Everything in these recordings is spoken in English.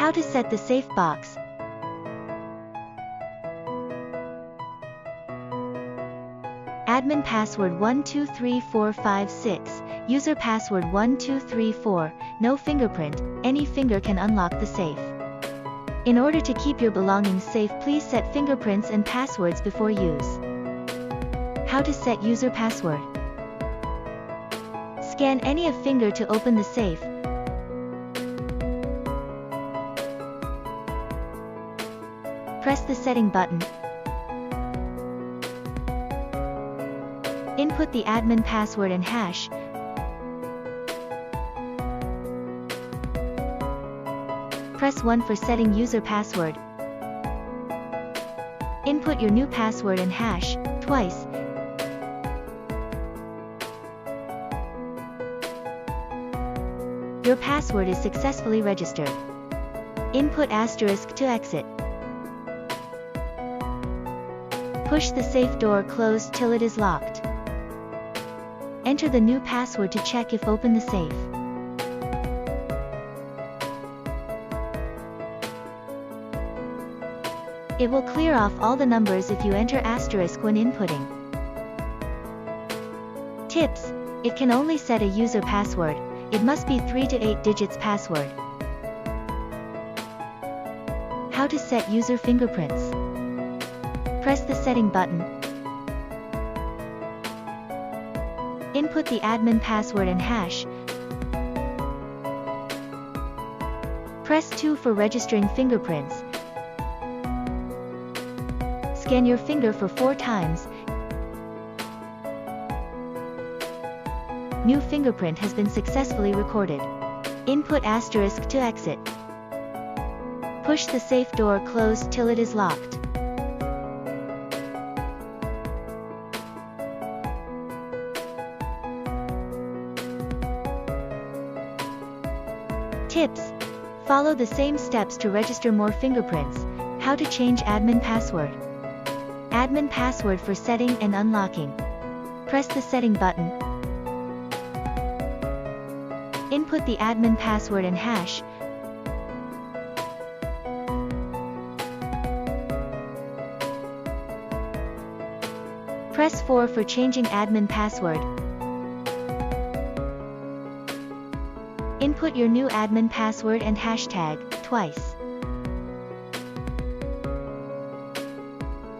How to set the safe box. Admin password 123456, user password 1234, no fingerprint, any finger can unlock the safe. In order to keep your belongings safe, please set fingerprints and passwords before use. How to set user password. Scan any of finger to open the safe. Press the setting button. Input the admin password and hash. Press 1 for setting user password. Input your new password and hash, twice. Your password is successfully registered. Input asterisk to exit. Push the safe door closed till it is locked. Enter the new password to check if open the safe. It will clear off all the numbers if you enter asterisk when inputting. Tips: it can only set a user password. It must be 3 to 8 digits password. How to set user fingerprints. Press the setting button. Input the admin password and hash. Press 2 for registering fingerprints. Scan your finger for 4 times. New fingerprint has been successfully recorded. Input asterisk to exit. Push the safe door closed till it is locked. Tips: follow the same steps to register more fingerprints. How to change admin password. Admin password for setting and unlocking. Press the setting button. Input the admin password and hash. Press 4 for changing admin password. Input your new admin password and hashtag, twice.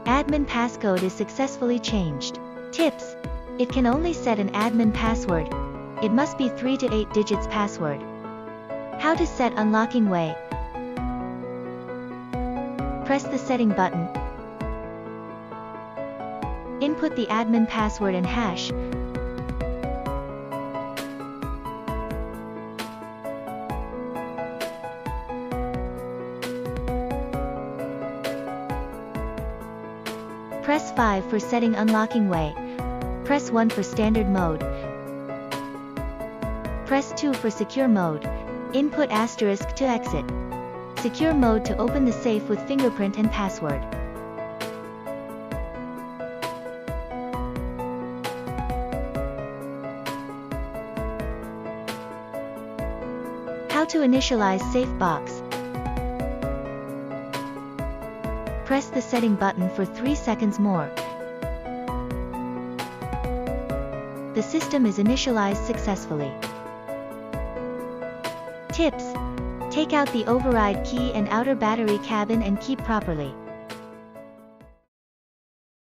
Admin passcode is successfully changed. Tips: it can only set an admin password. It must be 3 to 8 digits password. How to set unlocking way. Press the setting button. Input the admin password and hash. Press 5 for setting unlocking way. Press 1 for standard mode. Press 2 for secure mode. Input asterisk to exit. Secure mode to open the safe with fingerprint and password. How to initialize safe box. Press the setting button for 3 seconds more. The system is initialized successfully. Tips: take out the override key and outer battery cabin and keep properly.